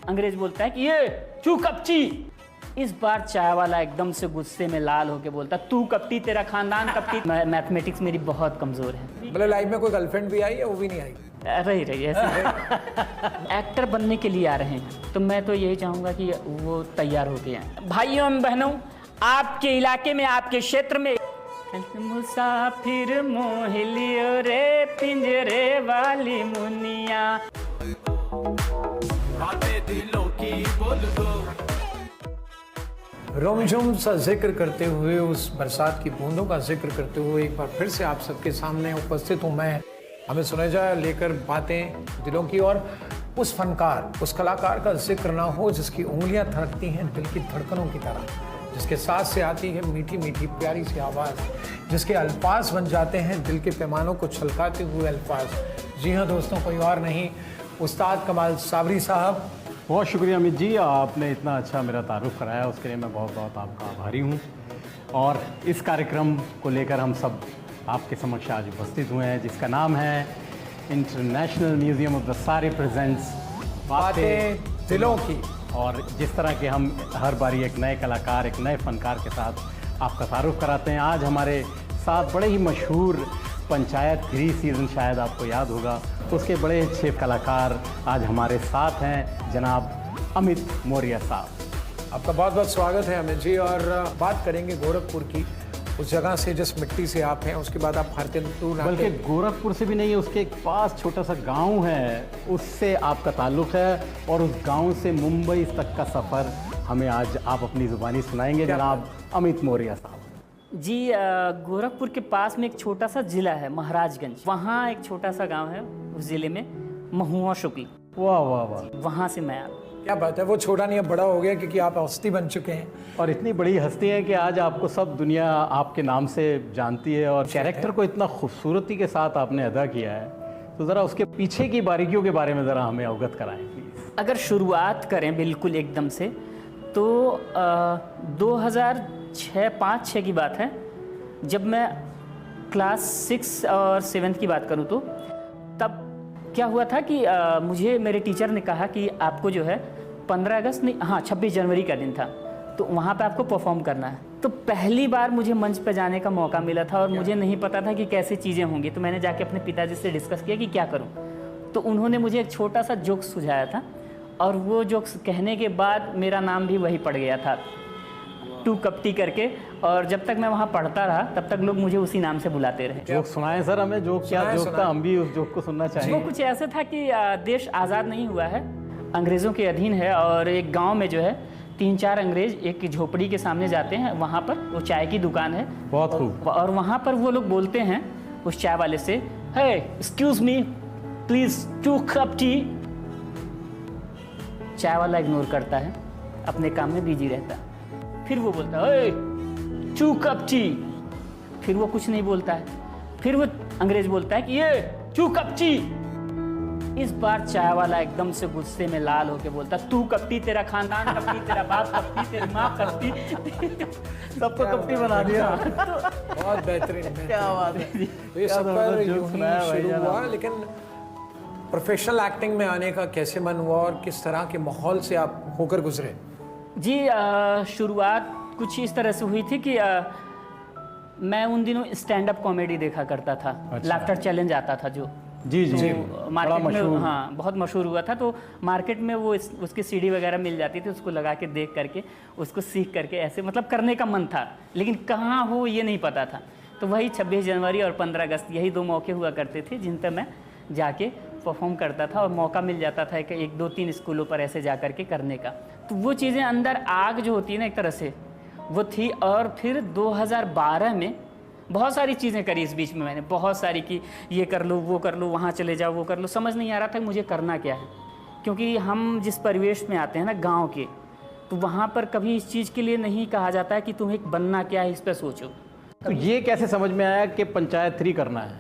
अंग्रेज बोलता है कि ये तू कपटी। इस बार चाय वाला एकदम से गुस्से में लाल होके बोलता, तू कपटी, तेरा खानदान कपटी। मैथमेटिक्स मेरी बहुत कमजोर है। मतलब लाइफ में कोई गर्लफ्रेंड भी आई है, वो भी नहीं आई? रही ऐसे एक्टर बनने के लिए आ रहे हैं, तो मैं तो यही चाहूंगा कि वो तैयार होके आए। भाइयों एवं बहनों, आपके इलाके में, आपके क्षेत्र में मुसाफिर मोह लियो रे पिंजरे वाली मुनिया। दिलों की बोल दो। रोमझोम सा जिक्र करते हुए, उस बरसात की बूंदों का जिक्र करते हुए एक बार फिर से आप सबके सामने उपस्थित हूँ मैं, हमें सुनेजा लेकर बातें दिलों की। और उस फनकार, उस कलाकार का जिक्र ना हो जिसकी उंगलियां धड़कती हैं दिल की धड़कनों की तरह, जिसके साथ से आती है मीठी मीठी प्यारी सी आवाज़, जिसके अल्फाज बन जाते हैं दिल के पैमानों को छलकाते हुए अल्फाज। जी हाँ दोस्तों, कोई और नहीं, उस्ताद कमाल साबरी साहब। बहुत शुक्रिया अमित जी, आपने इतना अच्छा मेरा तारुफ कराया, उसके लिए मैं बहुत बहुत आपका आभारी हूँ। और इस कार्यक्रम को लेकर हम सब आपके समक्ष आज उपस्थित हुए हैं, जिसका नाम है इंटरनेशनल म्यूजियम ऑफ द सारे प्रेजेंट्स बातें दिलों की। और जिस तरह के हम हर बारी एक नए कलाकार, एक नए फनकार के साथ आपका तारुफ कराते हैं, आज हमारे साथ बड़े ही मशहूर पंचायत 3 सीज़न शायद आपको याद होगा, तो उसके बड़े अच्छे कलाकार आज हमारे साथ हैं, जनाब अमित मौर्य साहब। आपका बहुत बहुत स्वागत है अमित जी। और बात करेंगे गोरखपुर की, उस जगह से जिस मिट्टी से आप हैं, उसके बाद आप भारतीय बल्कि गोरखपुर से भी नहीं है, उसके एक पास छोटा सा गांव है, उससे आपका ताल्लुक़ है। और उस गांव से मुंबई तक का सफ़र हमें आज आप अपनी ज़ुबानी सुनाएंगे जनाब अमित मौर्य साहब। जी, गोरखपुर के पास में एक छोटा सा जिला है महाराजगंज, वहाँ एक छोटा सा गांव है उस जिले में, महुआ शुक्ल। वाह वाह वाह, वहाँ से मैं। क्या बात है, वो छोटा नहीं, अब बड़ा हो गया क्योंकि आप हस्ती बन चुके हैं। और इतनी बड़ी हस्ती है कि आज आपको सब दुनिया आपके नाम से जानती है, और कैरेक्टर को इतना खूबसूरती के साथ आपने अदा किया है, तो ज़रा उसके पीछे की बारीकियों के बारे में ज़रा हमें अवगत कराएं प्लीज़। अगर शुरुआत करें बिल्कुल एकदम से, तो 2005-6 की बात है, जब मैं क्लास 6 और 7 की बात करूं, तो तब क्या हुआ था कि मुझे मेरे टीचर ने कहा कि आपको जो है 15 अगस्त नहीं, हाँ 26 जनवरी का दिन था, तो वहाँ पे आपको परफॉर्म करना है। तो पहली बार मुझे मंच पे जाने का मौका मिला था और मुझे नहीं पता था कि कैसे चीज़ें होंगी, तो मैंने जाके अपने पिताजी से डिस्कस किया कि क्या करूँ। तो उन्होंने मुझे एक छोटा सा जोक्स सुझाया था, और वो जोक्स कहने के बाद मेरा नाम भी वही पड़ गया था, टू कपटी करके। और जब तक मैं वहाँ पढ़ता रहा तब तक लोग मुझे उसी नाम से बुलाते रहे। जोक सुनाएं सर हमें, जोक क्या जोक था, हम भी उस जोक को सुनना चाहेंगे। वो कुछ ऐसा था कि देश आज़ाद नहीं हुआ है, अंग्रेज़ों के अधीन है, और एक गांव में जो है 3-4 अंग्रेज एक झोपड़ी के सामने जाते हैं, वहाँ पर वो चाय की दुकान है, बहुत खूब। और वहाँ पर वो लोग बोलते हैं उस चाय वाले से, hey excuse me please, two cup tea. चाय वाला इग्नोर करता है, अपने काम में बिजी रहता है। फिर वो बोलता है 2 कप टी, फिर वो कुछ नहीं बोलता है। फिर वो अंग्रेज बोलता है कि ये 2 कप टी। इस बार चाय वाला एकदम से गुस्से में लाल होके बोलता, तू कपटी, तेरा खानदान कपटी, तेरा बाप कपटी, तेरी माँ कपटी, सबको कपटी बना दिया। बहुत बेहतरीन, क्या बात है। तो ये सफर यूं ही शुरू हुआ, लेकिन प्रोफेशनल एक्टिंग में आने का कैसे मन हुआ और किस तरह के माहौल से आप होकर गुजरे? जी, शुरुआत कुछ इस तरह से हुई थी कि मैं उन दिनों स्टैंड अप कॉमेडी देखा करता था। अच्छा। लाफ्टर चैलेंज आता था जो, जी जी, तो मार्केट में, हाँ बहुत मशहूर हुआ था। तो मार्केट में वो उसकी सीडी वगैरह मिल जाती थी, उसको लगा के देख करके, उसको सीख करके ऐसे मतलब करने का मन था, लेकिन कहाँ हो ये नहीं पता था। तो वही 26 जनवरी और 15 अगस्त, यही 2 मौके हुआ करते थे जिन पर मैं जाके परफॉर्म करता था, और मौका मिल जाता था कि 1-2-3 स्कूलों पर ऐसे जा करके करने का। तो वो चीज़ें अंदर आग जो होती है ना एक तरह से, वो थी। और फिर 2012 में बहुत सारी चीज़ें करी इस बीच में, मैंने बहुत सारी की, ये कर लो, वो कर लो, वहाँ चले जाओ, वो कर लो। समझ नहीं आ रहा था मुझे करना क्या है, क्योंकि हम जिस परिवेश में आते हैं ना गाँव के, तो वहाँ पर कभी इस चीज़ के लिए नहीं कहा जाता है कि तुम्हें बनना क्या है, इस पर सोचो। तो ये कैसे समझ में आया कि पंचायत 3 करना है?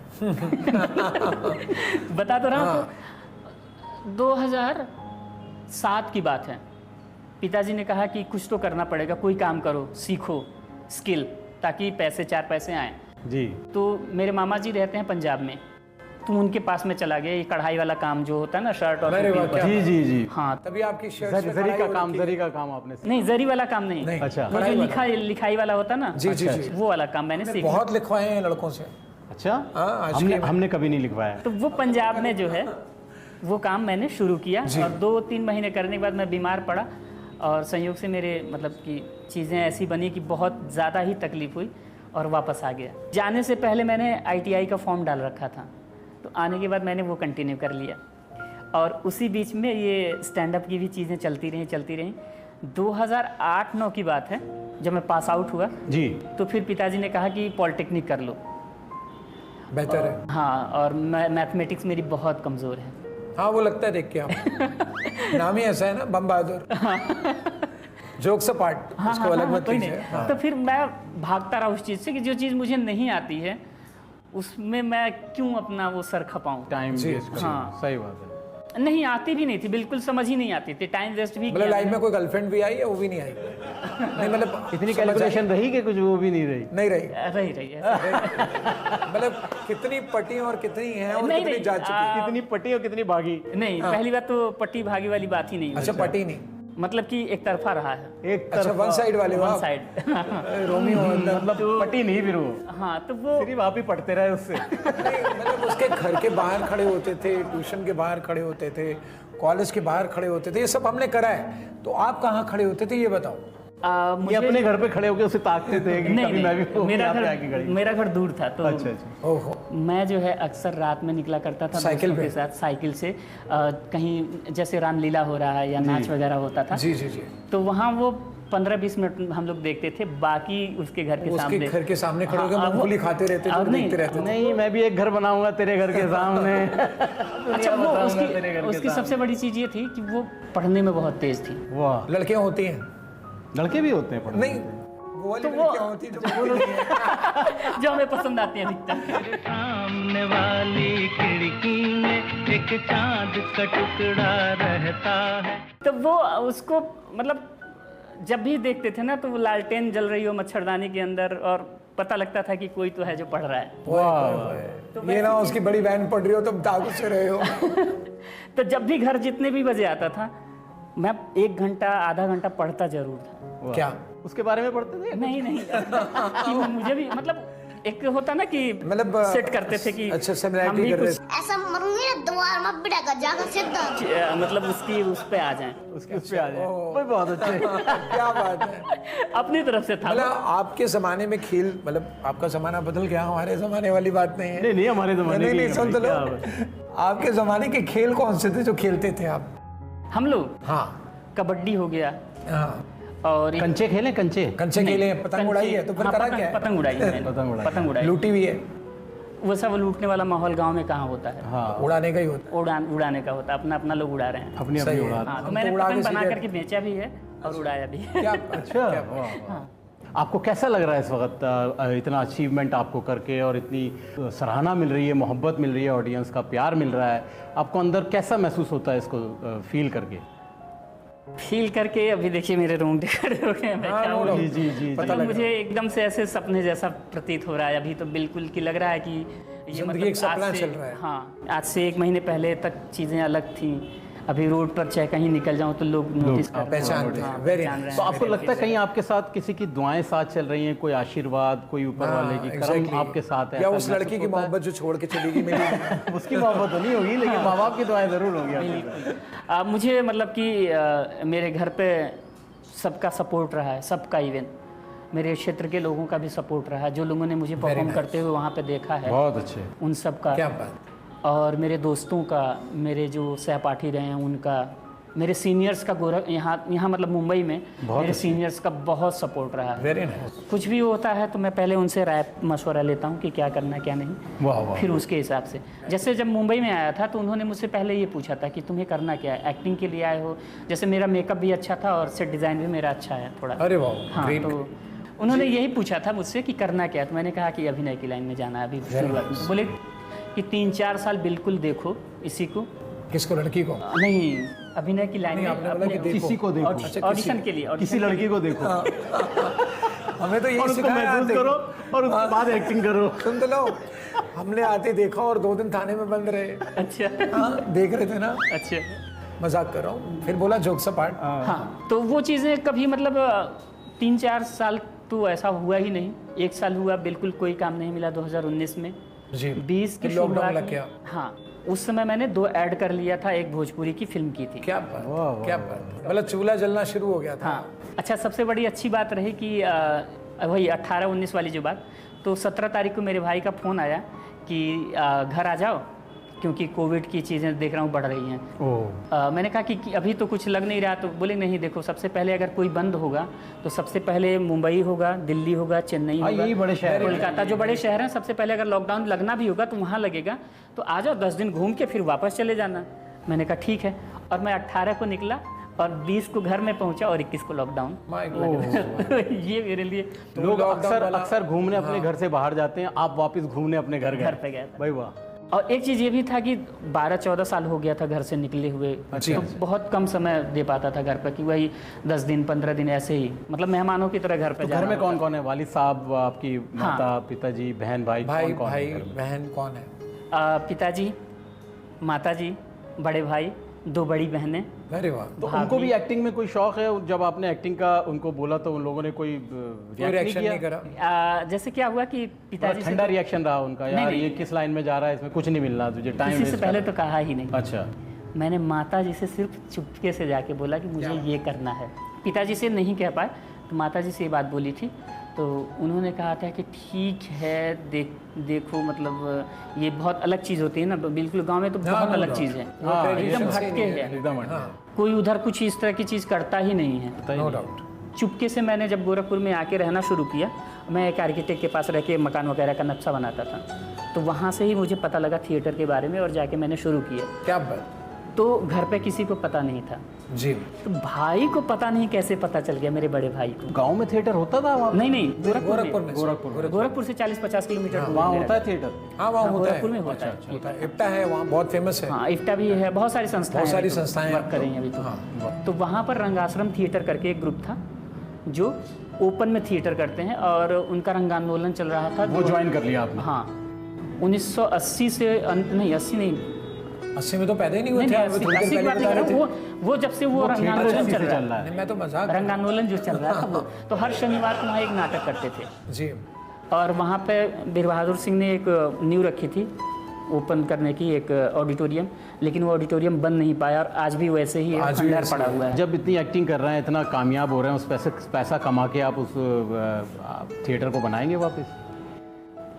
बता तो रहा हूँ। 2007 की बात है, पिताजी ने कहा कि कुछ तो करना पड़ेगा, कोई काम करो, सीखो स्किल, ताकि पैसे 4 पैसे आएँ। जी। तो मेरे मामा जी रहते हैं पंजाब में, तुम उनके पास में चला गया, ये कढ़ाई वाला काम जो होता है ना, शर्ट और अरे वाह, टोपी क्या पर। जी जी जी। हाँ, तभी आपकी शर्ट से जरी का कढ़ाई काम, होती जरी का काम आपने नहीं जरी वाला काम नहीं, नहीं, अच्छा। वो जो कढ़ाई वाला। लिखाई वाला होता ना, जी, जी, जी। वो वाला काम मैंने सीखा। बहुत लिखवाए हैं लड़कों से। अच्छा, हाँ, आज हमने कभी नहीं लिखवाया। तो वो पंजाब में जो है वो काम मैंने शुरू किया और 2-3 महीने करने के बाद मैं बीमार पड़ा और संयोग से मेरे मतलब कि चीज़ें ऐसी बनी कि बहुत ज़्यादा ही तकलीफ़ हुई और वापस आ गया। जाने से पहले मैंने ITI का फॉर्म डाल रखा था, तो आने के बाद मैंने वो कंटिन्यू कर लिया और उसी बीच में ये स्टैंड अप की भी चीज़ें चलती रहीं। 2008-9 की बात है जब मैं पास आउट हुआ, जी। तो फिर पिताजी ने कहा कि पॉलिटेक्निक कर लो। बेहतर है। हाँ, और मैथमेटिक्स मेरी बहुत कमज़ोर है। हाँ, वो लगता है देख के आप। नाम ही ऐसा है ना, बम बहादुर। जोक्स अपार्ट, उसको अलग मत कोई कीजिए। नहीं। तो फिर मैं भागता रहा उस चीज़ से कि जो चीज़ मुझे नहीं आती है उसमें मैं क्यों अपना वो सर खपाऊं। टाइम जी, वेस्ट करना, हाँ। सही बात है। नहीं आती भी नहीं थी, बिल्कुल समझ ही नहीं आती थी, टाइम वेस्ट भी मतलब किया लाइफ मैंने। में कोई गर्लफ्रेंड भी आई है, वो भी नहीं आई। नहीं मतलब इतनी समझ आई? कैलकुलेशन रही कि कुछ वो भी नहीं रही। नहीं रही। रही है। मतलब कितनी पटी और कितनी है और नहीं, कितनी नहीं, जा चुकी है। कितनी पटी और कितनी भागी। नहीं, पहली बात तो पट्टी भागी वाली बात ही नहीं हुई। अच्छा, पटी नहीं। मतलब कि एक तरफा रहा है, एक अच्छा, वन साइड वाले वन वाह। साइड। रोमियो मतलब पटी नहीं फिर वो, हाँ, तो वो सिर्फ आप ही पढ़ते रहे उससे। नहीं, मतलब उसके घर के बाहर खड़े होते थे, ट्यूशन के बाहर खड़े होते थे, कॉलेज के बाहर खड़े होते थे, ये सब हमने करा है। तो आप कहाँ खड़े होते थे ये बताओ। ये मुझे अपने घर पे खड़े होकर उसे ताकते थे कि नहीं, कभी मैं भी नहीं, मेरा यहाँ पे आके घर खड़ी। मेरा घर दूर था, तो अच्छा अच्छा। ओहो, मैं जो है अक्सर रात में निकला करता था साइकिल दोस्तों पे? के साथ, साइकिल से कहीं जैसे रामलीला हो रहा है या नाच वगैरह होता था, जी जी जी। तो वहाँ वो 15-20 मिनट हम लोग देखते थे, बाकी उसके घर के उसके सामने। घर के सामने खड़े होकर हाँ, मूंगफली खाते रहते थे, अब नहीं, देखते रहते थे। नहीं, मैं भी एक घर बनाऊंगा तेरे घर के सामने। अच्छा, वो उसकी सबसे बड़ी चीज़ ये थी कि वो पढ़ने में बहुत तेज थी। वाह, लड़कियां होती हैं? लड़के भी होते हैं पढ़ने। नहीं, वो वाली लड़कियां होती हैं जो पढ़ती नहीं हैं। जो हमें पसंद आती है अधिकतर। सामने वाली खिड़की में एक चांद का टुकड़ा रहता है। तो वो उसको मतलब जब भी देखते थे ना, तो वो लालटेन जल रही हो मच्छरदानी के अंदर और पता लगता था कि कोई तो है जो पढ़ रहा है। वाह, ये ना उसकी बड़ी बहन पढ़ रही हो, तुम दागू से रहे हो। तो जब भी घर जितने भी बजे आता था, मैं 1 घंटा आधा घंटा पढ़ता जरूर था। क्या? उसके बारे में पढ़ते थे? नहीं कि मुझे भी मतलब एक होता ना कि मतलब सेट करते थे कि अच्छा, हम सिमिलैरिटी भी कर रहे कुछ थे। ऐसा मरूंगी ना द्वार में बिड़ा का जाकर सीधा। मतलब उसकी उस पे आ जाएं, उसके उस पे आ जाए। भाई बहुत अच्छे। क्या बात है। अपनी तरफ से था। मतलब आपके जमाने में खेल, मतलब आपका जमाना बदल गया, हमारे जमाने वाली बात नहीं है। नहीं नहीं, हमारे जमाने नहीं, की नहीं, सुन तो लो। क्या बात। आपके जमाने के खेल कौन से थे जो खेलते थे आप? हम लोग हाँ कबड्डी हो गया हाँ, और कंचे खेले? कंचे कंचे खेले हैं, पतंग उड़ाई है, तो फिर करा क्या है? पतंग उड़ाई है मैंने। पतंग उड़ाई। लूटी भी है? वो सब लूटने वाला माहौल गांव में कहाँ होता है। हाँ, उड़ाने का ही होता उड़ाने का होता है, अपना अपना लोग उड़ा रहे हैं। अपनी सही अपनी है। उड़ा। हाँ, तो हम मैंने तो उड़ा के पतंग बना सीधे- करके बेचा भी है और उड़ाया भी है। क्या? अच्छा, क्या? वाह। आपको कैसा लग रहा है इस वक्त इतना अचीवमेंट आपको करके और इतनी सराहना मिल रही है, मोहब्बत मिल रही है, ऑडियंस का प्यार मिल रहा है, आपको अंदर कैसा महसूस होता है इसको फील करके? फील करके अभी देखिए मेरे रोंगटे खड़े हो गए हैं, मैं क्या बोलूं। जी जी जी। पता तो लग मुझे एकदम से ऐसे सपने जैसा प्रतीत हो रहा है अभी, तो बिल्कुल कि लग रहा है कि ये जिंदगी एक सपना आज से- चल रहा है। हाँ, आज से 1 महीने पहले तक चीज़ें अलग थी। अभी रोड पर चाहे कहीं निकल जाऊं तो लोग नोटिस करते हैं। पहचानते हैं। हाँ, Very पहचान रहे nice। तो हैं। आपको लगता है कहीं आपके साथ किसी की दुआएं साथ चल रही हैं, कोई आशीर्वाद, कोई ऊपर वाले की करम exactly। आपके साथ है? या ऐसा उस महसूस लड़की की होता है? मोहब्बत जो छोड़ के चली गई मेरी। उसकी मोहब्बत तो नहीं होगी, लेकिन माँ बाप की दुआएं जरूर होंगी आपके। मुझे मतलब कि मेरे घर पे सबका सपोर्ट रहा है, सबका, इवन मेरे क्षेत्र के लोगों का भी सपोर्ट रहा है। जो लोगों ने मुझे परफॉर्म nice। करते हुए वहाँ पे देखा है, बहुत अच्छे। उन सब का, क्या बात। और मेरे दोस्तों का, मेरे जो सहपाठी रहे हैं उनका, मेरे सीनियर्स का यहाँ मतलब मुंबई में मेरे सीनियर्स का बहुत सपोर्ट रहा है। Very nice. कुछ भी होता है तो मैं पहले उनसे राय मशवरा लेता हूँ कि क्या करना क्या नहीं, वाह वाह। फिर उसके हिसाब से। जैसे जब मुंबई में आया था तो उन्होंने मुझसे पहले ये पूछा था कि तुम्हें करना क्या है, एक्टिंग के लिए आए हो? जैसे मेरा मेकअप भी अच्छा था और सेट डिज़ाइन भी मेरा अच्छा है थोड़ा। अरे वाह, हाँ, ग्रेट। तो उन्होंने यही पूछा था मुझसे कि करना क्या है, तो मैंने कहा कि अभिनय की लाइन में जाना है अभी शुरुआत में। बोले कि 3-4 साल बिल्कुल देखो इसी को। किसको? लड़की को? नहीं, अभिनय की लाइन नहीं, में आपने बोला कि अपने- देखो। किसी को देखो। अच्छा, ऑडिशन के लिए, किसी लड़की को देखो हमें तो और यही उसको सिखाया महसूस था। करो और उसके बाद एक्टिंग करो। सुन तो लो, हमने आते देखा और 2 दिन थाने में बंद रहे। अच्छा हाँ, देख रहे थे ना, अच्छा। मजाक कर रहा हूँ। फिर बोला जोक्स अपार्ट। हाँ, तो वो चीज़ें कभी मतलब 3-4 साल तो ऐसा हुआ ही नहीं। 1 साल हुआ, बिल्कुल कोई काम नहीं मिला 2019 में। जी 20 की फिर लॉकडाउन शुरुआत लग में- गया। हाँ, उस समय मैंने 2 ऐड कर लिया था, एक भोजपुरी की फिल्म की थी। क्या बात, क्या बात, मतलब चूल्हा जलना शुरू हो गया था। हाँ, अच्छा, सबसे बड़ी अच्छी बात रही कि वही 18-19 वाली जो बात, तो 17 तारीख को मेरे भाई का फ़ोन आया कि घर आ जाओ, क्योंकि कोविड की चीज़ें देख रहा हूँ बढ़ रही हैं। मैंने कहा कि अभी तो कुछ लग नहीं रहा। तो बोले नहीं, देखो सबसे पहले अगर कोई बंद होगा तो सबसे पहले मुंबई होगा, दिल्ली होगा, चेन्नई होगा, यही बड़े शहर हैं। कोलकाता, जो बड़े शहर हैं, सबसे पहले अगर लॉकडाउन लगना भी होगा तो वहाँ लगेगा। तो आ जाओ, 10 दिन घूम के फिर वापस चले जाना। मैंने कहा ठीक है, और मैं 18 को निकला और 20 को घर में पहुंचा और 21 को लॉकडाउन। My God. ये मेरे लिए लोग लॉकडाउन वाला- अक्सर घूमने अपने घर से बाहर जाते हैं, आप वापस घूमने अपने घर गए। घर पे गया था। भाई वाह। और एक चीज़ ये भी था कि 12-14 साल हो गया था घर से निकले हुए। अच्छा। तो बहुत कम समय दे पाता था घर पर, कि वही 10 दिन 15 दिन ऐसे ही, मतलब मेहमानों की तरह घर पे तो जाना घर में होता कौन कौन है? वालिद साहब, आपकी माता, पिताजी, बहन, भाई, भाई कौन कौन भाई है घर में? बहन कौन है? था। पिताजी, माताजी, बड़े भाई, 2 बड़ी बहनें। अरे वाह, तो उनको भी एक्टिंग में कोई शौक है? जब आपने एक्टिंग का उनको बोला तो उन लोगों ने कोई कोई रिएक्शन रिएक्शन नहीं किया? करा? जैसे क्या हुआ कि पिताजी से ठंडा रिएक्शन रहा उनका, यार नहीं। ये किस लाइन में जा रहा है, इसमें कुछ नहीं मिलना तुझे, टाइम किसी से पहले तो कहा ही नहीं। अच्छा। मैंने माता जी से सिर्फ चुपके से जाके बोला कि मुझे ये करना है। पिताजी से नहीं कह पाए, तो माता जी से ये बात बोली थी। तो उन्होंने कहा था कि ठीक है, देखो मतलब ये बहुत अलग चीज़ होती है ना, बिल्कुल गांव में तो बहुत no अलग doubt। चीज़ है, हाँ, एकदम tradition से हटके नहीं है, एकदम हटके। हाँ, कोई उधर कुछ इस तरह की चीज़ करता ही नहीं है। No doubt. चुपके से मैंने जब गोरखपुर में आके रहना शुरू किया, मैं एक आर्किटेक्ट के पास रह के मकान वगैरह का नक्शा बनाता था, तो वहाँ से ही मुझे पता लगा थिएटर के बारे में और जाके मैंने शुरू किया। क्या बात। तो घर पे किसी को पता नहीं था, जी तो भाई को पता नहीं कैसे पता चल गया, मेरे बड़े भाई को। गांव में थिएटर होता था वहाँ? नहीं, गोरखपुर में गोरखपुर से 40-50 किलोमीटर दूर वहाँ मेरा होता है घर। थिएटर? हाँ, वहाँ होता है। गोरखपुर में होता है। होता है। इफ्टा है वहाँ, बहुत फेमस है। हाँ, इफ्टा भी है, बहुत सारी संस्थाएं बहुत सारी अभी तो संस्थाएं वर्क हैं कर रही हैं अभी तो। हाँ। तो वहाँ पर रंगाश्रम थिएटर करके एक ग्रुप था जो ओपन में थिएटर करते हैं, और उनका रंगांदोलन चल रहा था। वो ज्वाइन कर लिया आपने? हाँ, 1980 से नहीं, 80 नहीं, 80 में तो पैदा ही नहीं हुए नहीं, थे। नहीं, अभी थोड़ी 80 देर की बात पहले नहीं बता कर रहे रहा थे। हूँ। वो जब से वो रंगांदोलन थिएटर चल से रहा चल रहा है। नहीं, मैं तो मजाक कर रहा रंगांदोलन जो चल रहा था वो, तो हर शनिवार को वहाँ एक नाटक करते थे। हूँ। जी और वहाँ पे वीर बहादुर सिंह ने एक नींव रखी थी ओपन करने की, एक ऑडिटोरियम, लेकिन वो ऑडिटोरियम बन नहीं पाया और आज भी वैसे ही आज भी खंडहर वैसे पड़ा हुआ है। जब इतनी एक्टिंग कर रहे हैं, इतना कामयाब हो रहे हैं, उस पैसा कमा के आप उस थिएटर को बनाएंगे वापस?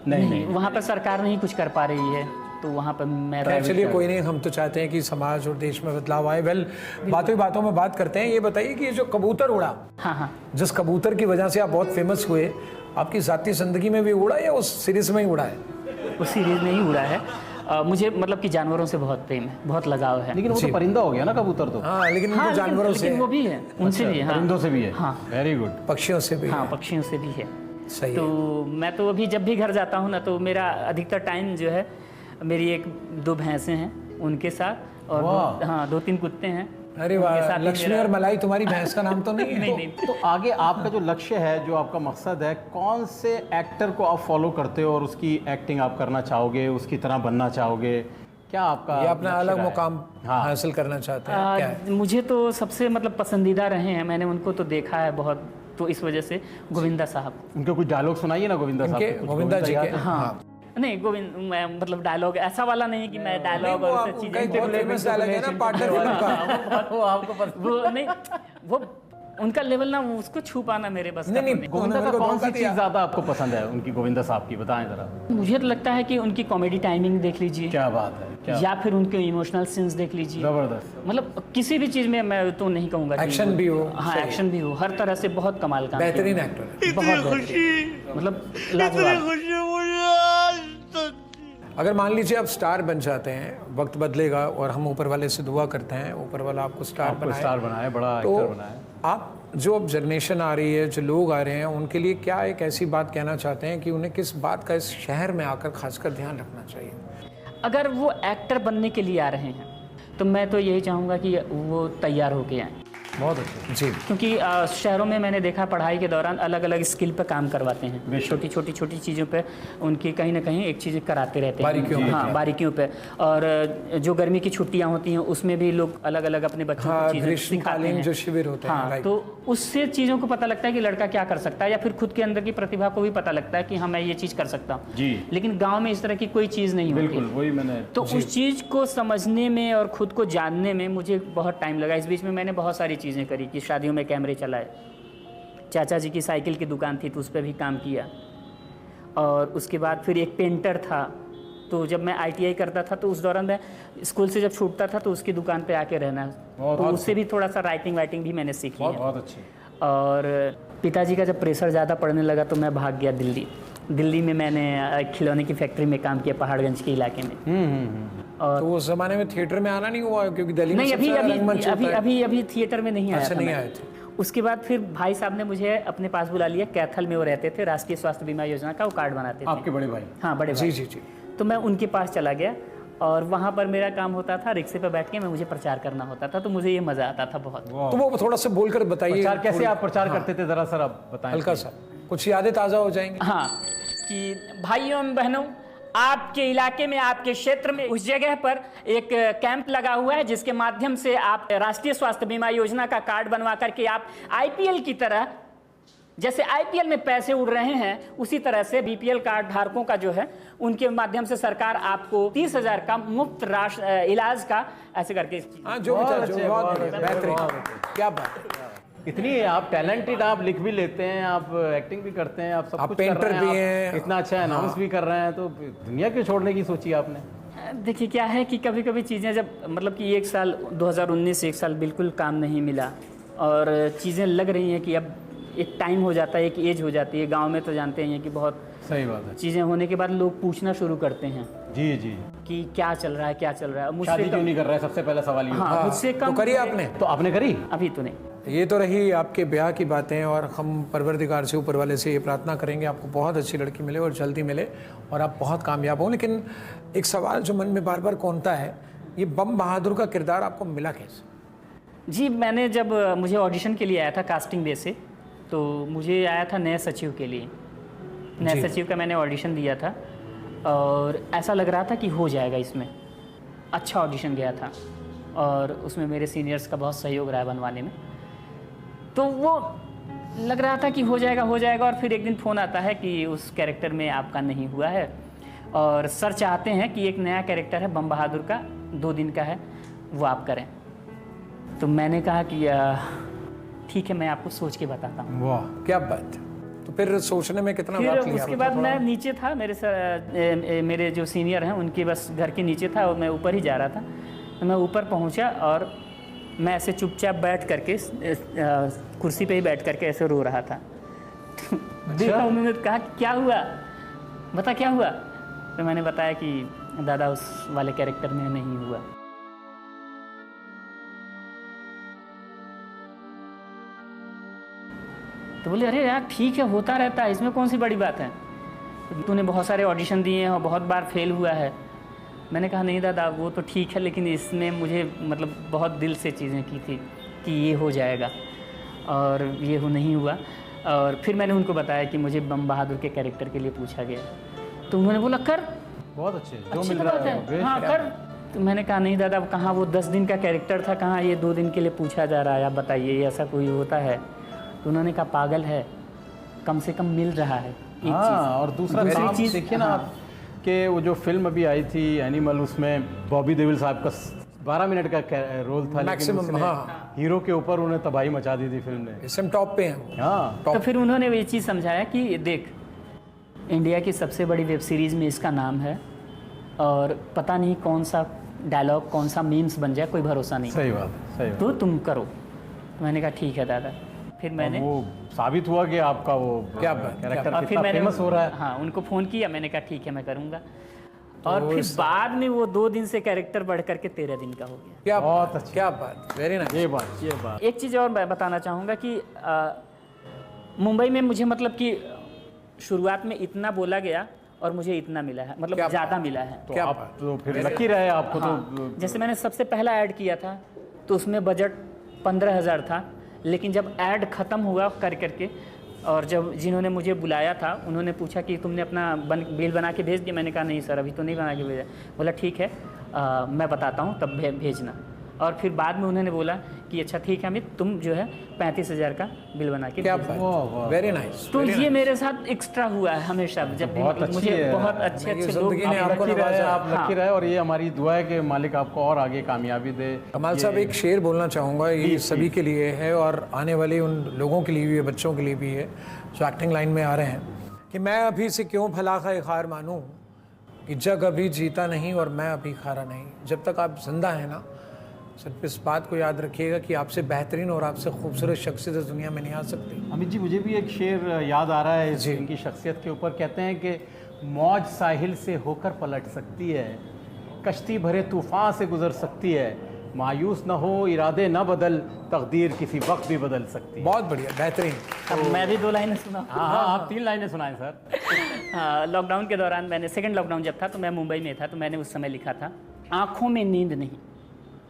नहीं। वहाँ पर सरकार नहीं कुछ कर पा रही है, तो वहाँ पर मैं चलिए कोई नहीं, हम तो चाहते हैं कि समाज और देश में बदलाव आए। वेल, बातों ही बातों में बात करते हैं। ये बताइए कि ये जो कबूतर उड़ा, हाँ, जिस कबूतर की वजह से आप बहुत फेमस हुए, आपकी जाती जिंदगी में भी उड़ा या उस सीरीज में ही उड़ा है? वो सीरीज नहीं उड़ा है। मुझे मतलब कि जानवरों से बहुत प्रेम है, बहुत लगाव है। लेकिन वो तो परिंदा हो गया ना कबूतर तो? हाँ, लेकिन हाँ, उनको जानवरों से, लेकिन वो भी है, उनसे भी है। हाँ, परिंदों से भी है? हाँ। Very good. पक्षियों से भी हाँ, है। पक्षियों से भी है। सही है। तो मैं तो अभी जब भी घर जाता हूँ ना, तो मेरा अधिकतर टाइम जो है, मेरी 1-2 भैंसें हैं उनके साथ, और वाह। 2-3 कुत्ते हैं। अरे उनके वाह, साथ ही लक्ष्मी मेरा- और मलाई तुम्हारी भैंस का नाम तो नहीं है? नहीं, तो आगे आपका जो लक्ष्य है, जो आपका मकसद है, कौन से एक्टर को आप फॉलो करते हो और उसकी एक्टिंग आप करना चाहोगे, उसकी तरह बनना चाहोगे? क्या आपका ये अपना लक्ष्य अलग रहा है? मुकाम हाँ। हासिल करना चाहते हैं क्या है? मुझे तो सबसे मतलब पसंदीदा रहे हैं, मैंने उनको तो देखा है बहुत, तो इस वजह से गोविंदा साहब। उनके कुछ डायलॉग सुनाइए ना गोविंदा साहब इनके के कुछ। गोविंदा जी याद के है? हाँ, नहीं, गोविंद, मैं मतलब डायलॉग ऐसा वाला नहीं कि मैं डायलॉग वो और आप- सब उनका एक चीज़ें बहुत फेमस डायलॉग है ना, पार्टनर फिल्म का। वो आपको वो नहीं, वो उनका लेवल ना, उसको छू पाना मेरे बस का नहीं, तो गोविंदा का उन्होंने कौन सी धोखा चीज दिया। ज्यादा आपको पसंद है उनकी, गोविंदा साहब की बताएं जरा। मुझे तो लगता है कि उनकी कॉमेडी टाइमिंग देख लीजिए, क्या बात है, क्या या फिर उनके इमोशनल सीन्स देख लीजिए। जबरदस्त। मतलब किसी भी चीज़ में मैं तो नहीं कहूँगा कि एक्शन भी हो, हाँ, सही। एक्शन भी हो, हर तरह से बहुत कमाल काम बेहतरीन किया। एक्टर है। बहुत बेहतरीन, मतलब लाजवाब। अगर मान लीजिए आप स्टार बन जाते हैं, वक्त बदलेगा और हम ऊपर वाले से दुआ करते हैं, ऊपर वाला आपको स्टार आपको बनाए, स्टार बनाए, बड़ा तो एक्टर बनाए। आप जो अब जनरेशन आ रही है, जो लोग आ रहे हैं, उनके लिए क्या एक ऐसी बात कहना चाहते हैं कि उन्हें किस बात का इस शहर में आकर खासकर ध्यान रखना चाहिए? अगर वो एक्टर बनने के लिए आ रहे हैं, तो मैं तो यही चाहूँगा कि वो तैयार होके आएँ। बहुत अच्छे। जी क्योंकि शहरों में मैंने देखा पढ़ाई के दौरान अलग अलग स्किल पे काम करवाते हैं, बेशक। छोटी चीज़ों पे उनकी कहीं ना कहीं एक चीज़ कराते रहते हैं, बारीकियों पे। हाँ बारीकियों पे। और जो गर्मी की छुट्टियां होती हैं उसमें भी लोग अलग अलग अपने बच्चों हाँ, को चीज़ें सिखाते ग्रीष्मकालीन हैं। जो शिविर होते हैं, हाँ, राइट। तो उससे चीज़ों को पता लगता है कि लड़का क्या कर सकता है, या फिर खुद के अंदर की प्रतिभा को भी पता लगता है कि हाँ मैं ये चीज़ कर सकता हूँ। जी। लेकिन गाँव में इस तरह की कोई चीज़ नहीं होती। बिल्कुल वही मैंने तो उस चीज़ को समझने में और खुद को जानने में मुझे बहुत टाइम लगा। इस बीच में मैंने बहुत सारी चीज़ें करी कि शादियों में कैमरे चलाए, चाचा जी की साइकिल की दुकान थी तो उस पर भी काम किया, और उसके बाद फिर एक पेंटर था। तो जब मैं ITI करता था तो उस दौरान मैं स्कूल से जब छूटता था तो उसकी दुकान पे आके रहना, तो उससे भी थोड़ा सा राइटिंग वाइटिंग भी मैंने सीखी है। बहुत अच्छे। और पिताजी का जब प्रेशर ज़्यादा पड़ने लगा तो मैं भाग गया दिल्ली में मैंने एक खिलौने की फैक्ट्री में काम किया पहाड़गंज के इलाके में। और तो उस जमाने में थिएटर में आना नहीं हुआ क्योंकि दिल्ली में नहीं, सबसे ज्यादा रंगमंच होता है। अभी थिएटर में नहीं आया अच्छा, था नहीं मैं। आए थे। उसके बाद फिर भाई साहब ने मुझे अपने पास बुला लिया। कैथल में वो रहते थे, राष्ट्रीय स्वास्थ्य बीमा योजना का वो कार्ड बनाते थे। आपके बड़े भाई? हाँ, बड़े जी भाई। जी जी। तो मैं उनके पास चला गया और वहाँ पर मेरा काम होता था, रिक्शे पर बैठ के मुझे प्रचार करना होता था, तो मुझे ये मज़ा आता था बहुत। तो वो थोड़ा सा बोलकर बताइए। प्रचार कैसे आप प्रचार करते थे, जरा सर आप बताएं। हल्का सा कुछ यादें ताज़ा हो जाएंगी। हाँ, कि भाइयों एवं बहनों, आपके इलाके में, आपके क्षेत्र में उस जगह पर एक कैंप लगा हुआ है जिसके माध्यम से आप राष्ट्रीय स्वास्थ्य बीमा योजना का कार्ड बनवा करके आप IPL की तरह, जैसे IPL में पैसे उड़ रहे हैं उसी तरह से BPL कार्ड धारकों का जो है उनके माध्यम से सरकार आपको 30,000 का मुफ्त इलाज का ऐसे करके। हाँ, जो भी था, बहुत जो अच्छे, बहुत बहुत बढ़िया, अच्छे, बेहतरीन। बहुत अच्छे। क्या बात है। इतनी आप टैलेंटेड, आप लिख भी लेते हैं, आप एक्टिंग भी करते हैं, आप सब आप कुछ कर पेंटर रहे भी आप हैं। इतना अच्छा अनाउंस भी कर रहे हैं, तो दुनिया क्यों छोड़ने की सोची आपने? देखिए क्या है कि कभी कभी चीज़ें जब मतलब कि एक साल 2019 एक साल बिल्कुल काम नहीं मिला और चीज़ें लग रही हैं कि अब एक टाइम हो जाता है, एक एज हो जाती है। गांव में तो जानते हैं कि बहुत सही बात है। चीज़ें होने के बाद लोग पूछना शुरू करते हैं जी जी। कि क्या चल रहा है, क्या चल रहा है। मुझसे शादी क्यों नहीं कर रहे हैं, सबसे पहला सवाल ये होता हाँ, मुझसे तो कम। करिए आपने। है। तो आपने करी? अभी तो नहीं। ये तो रही आपके ब्याह की बातें, और हम परवरदिगार से, ऊपर वाले से ये प्रार्थना करेंगे आपको बहुत अच्छी लड़की मिले और जल्दी मिले और आप बहुत कामयाब हो। लेकिन एक सवाल जो मन में बार बार कौनता है, ये बम बहादुर का किरदार आपको मिला कैसे? जी, मैंने जब मुझे ऑडिशन के लिए आया था कास्टिंग बेस से, तो मुझे आया था नए सचिव के लिए। नए सचिव का मैंने ऑडिशन दिया था और ऐसा लग रहा था कि हो जाएगा इसमें। अच्छा ऑडिशन गया था और उसमें मेरे सीनियर्स का बहुत सहयोग रहा बनवाने में, तो वो लग रहा था कि हो जाएगा। और फिर एक दिन फ़ोन आता है कि उस कैरेक्टर में आपका नहीं हुआ है और सर चाहते हैं कि एक नया कैरेक्टर है बम बहादुर का, 2 दिन का है, वो आप करें। तो मैंने कहा कि ठीक है, मैं आपको सोच के बताता हूँ। वाह, क्या बात है। तो फिर सोचने में कितना फिर वक्त लिया? उसके बाद मैं नीचे था, मेरे जो सीनियर हैं उनके बस घर के नीचे था और मैं ऊपर ही जा रहा था। तो मैं ऊपर पहुंचा और मैं ऐसे चुपचाप बैठ करके कुर्सी पे ही बैठ करके ऐसे रो रहा था। देखा, उन्होंने कहा क्या हुआ, बता क्या हुआ। तो मैंने बताया कि दादा उस वाले कैरेक्टर में नहीं हुआ। तो बोले अरे यार ठीक है, होता रहता है, इसमें कौन सी बड़ी बात है, तूने बहुत सारे ऑडिशन दिए हैं और बहुत बार फेल हुआ है। मैंने कहा नहीं दादा, वो तो ठीक है, लेकिन इसमें मुझे मतलब बहुत दिल से चीज़ें की थी कि ये हो जाएगा और ये नहीं हुआ। और फिर मैंने उनको बताया कि मुझे बम बहादुर के कैरेक्टर के लिए पूछा गया, तो उन्होंने बोला कर, बहुत अच्छे, जो अच्छी मिल बात रहा है, हाँ कर। तो मैंने कहा नहीं दादा, कहाँ वो 10 दिन का कैरेक्टर था, कहाँ ये 2 दिन के लिए पूछा जा रहा है, आप बताइए ऐसा कोई होता है। तो उन्होंने कहा पागल है, कम से कम मिल रहा है एक हाँ, और दूसरा काम चीज़ देखिए ना आप कि वो जो फिल्म अभी आई थी एनिमल, उसमें बॉबी देओल साहब का 12 मिनट का रोल था, लेकिन उसने हीरो के ऊपर उन्हें तबाही मचा दी थी फिल्म ने। इसमें टॉप पे हैं। हाँ, तो फिर उन्होंने ये चीज़ समझाया कि देख, इंडिया की सबसे बड़ी वेब सीरीज़ में इसका नाम है और पता नहीं कौन सा डायलॉग, कौन सा मीम्स बन जाए, कोई भरोसा नहीं। सही बात, सही बात। तो तुम करो। तो मैंने कहा ठीक है दादा। फिर मैंने वो साबित हुआ कि आपका वो क्या बात, कैरेक्टर और फिर कितना मैंने फेमस हो रहा है। हाँ, उनको फ़ोन किया, मैंने कहा ठीक है मैं करूँगा। और फिर बाद में वो 2 दिन से कैरेक्टर बढ़ करके 13 दिन का हो गया। क्या बहुत बात, अच्छी। क्या बात, वेरी नाइस। ये बात एक चीज़ और मैं बताना चाहूँगा कि मुंबई में मुझे मतलब कि शुरुआत में इतना बोला गया और मुझे इतना मिला है, मतलब ज़्यादा मिला है। तो क्या आप बात। तो फिर लकी रहे आपको। हाँ, तो जैसे मैंने सबसे पहला ऐड किया था तो उसमें बजट 15,000 था लेकिन जब ऐड ख़त्म हुआ कर करके, और जब जिन्होंने मुझे बुलाया था उन्होंने पूछा कि तुमने अपना बिल बना के भेज दिया? मैंने कहा नहीं सर, अभी तो नहीं बना के भेजा। बोला ठीक है, मैं बताता हूँ तब भेजना। और फिर बाद में उन्होंने बोला कि अच्छा ठीक है अमित, तुम जो है 35,000 का बिल बना के क्या भेज दो। बात, वेरी नाइस। तो ये मेरे साथ एक्स्ट्रा हुआ है हमेशा, जब भी बहुत मतलब अच्छी मुझे है। बहुत अच्छे अच्छे लोग जिंदगी ने आप आपको लकी रहे, नवाजा। आप लकी रहे, और ये हमारी दुआ है कि मालिक आपको और आगे कामयाबी दे। कमाल साहब, एक शेर बोलना चाहूँगा, ये सभी के लिए है और आने वाले उन लोगों के लिए भी है, बच्चों के लिए भी है जो एक्टिंग लाइन में आ रहे हैं, कि मैं अभी से क्यों भला खार मानूं कि जग अभी जीता नहीं और मैं अभी खारा नहीं। जब तक आप जिंदा हैं ना, सिर्फ इस बात को याद रखिएगा कि आपसे बेहतरीन और आपसे खूबसूरत शख्सियत इस दुनिया में नहीं आ सकती। अमित जी, मुझे भी एक शेर याद आ रहा है इनकी शख्सियत के ऊपर। कहते हैं कि मौज साहिल से होकर पलट सकती है, कश्ती भरे तूफान से गुजर सकती है, मायूस न हो, इरादे न बदल, तकदीर किसी वक्त भी बदल सकती है। बहुत बढ़िया, बेहतरीन। अब मैं भी 2 लाइनें सुना। हाँ, आप 3 लाइनें सुनाएं सर। लॉकडाउन के दौरान मैंने, सेकंड लॉकडाउन जब था तो मैं मुंबई में था, तो मैंने उस समय लिखा था, आँखों में नींद नहीं,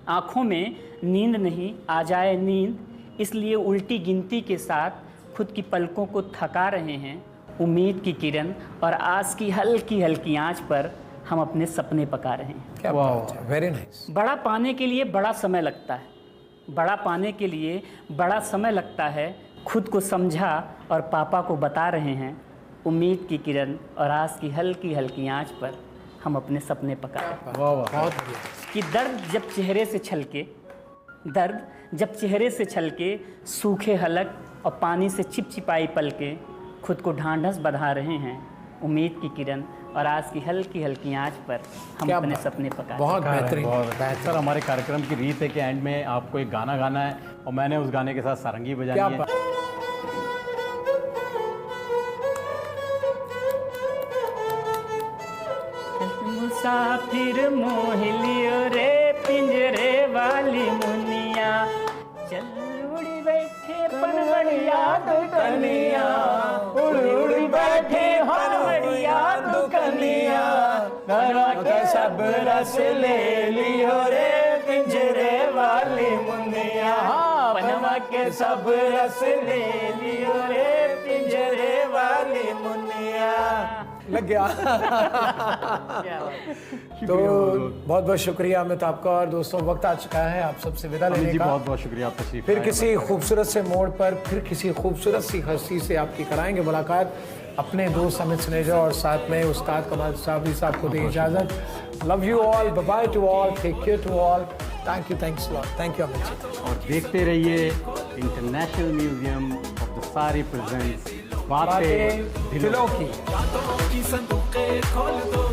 आँखों में नींद नहीं, आ जाए नींद इसलिए उल्टी गिनती के साथ खुद की पलकों को थका रहे हैं, उम्मीद की किरण और आस की हल्की हल्की आंच पर हम अपने सपने पका रहे हैं। क्या बात है, वेरी नाइस। बड़ा पाने के लिए बड़ा समय लगता है, बड़ा पाने के लिए बड़ा समय लगता है, खुद को समझा और पापा को बता रहे हैं, उम्मीद की किरण और आस की हल्की हल्की आंच पर हम अपने सपने पका रहे हैं। वाह वाह, बहुत बढ़िया। कि दर्द जब चेहरे से छलके, दर्द जब चेहरे से छलके, सूखे हलक और पानी से चिपचिपाई पलके, खुद को ढांढस बंधा रहे हैं, उम्मीद की किरण और आज की हल्की हल्की आंच पर हम क्या अपने बात। सपने पका बहुत बेहतरीन, बहुत बेहतरीन। सर, हमारे कार्यक्रम की रीत है कि एंड में आपको एक गाना गाना है और मैंने उस गाने के साथ सारंगी क्या बजानी है। बात। मुसाफिर मोह लियो रे पिंजरे वाली मुनिया, चल उड़ी बैठे पनवड़िया दुकनिया, उड़ी बैठे पनवड़िया दुकनिया, घरा के सब रस ले लियो रे पिंजरे वाली मुनिया, पनवा के सब रस ले लियो रे पिंजरे वाली मुनिया। लग गया। तो बहुत बहुत शुक्रिया अमित आपका। और दोस्तों, वक्त आ चुका है आप सबसे विदा अमित लेने जी, का। बहुत बहुत शुक्रिया, आप तशरीफ फिर लाए किसी खूबसूरत से मोड़ पर, फिर किसी खूबसूरत सी हस्ती से आपकी कराएंगे मुलाकात। अपने दोस्त अमित सुनेजा और साथ में उस्ताद कमाल साहब साहब को दें इजाज़त। Love you all, bye bye to all, take care to all. Thank you, thanks lot, thank you Amit ji. और देखते रहिए इंटरनेशनल म्यूजियम ऑफ द सारी प्रेजेंट्स बातें दिलों की। यादों की संदूकें खोल दो,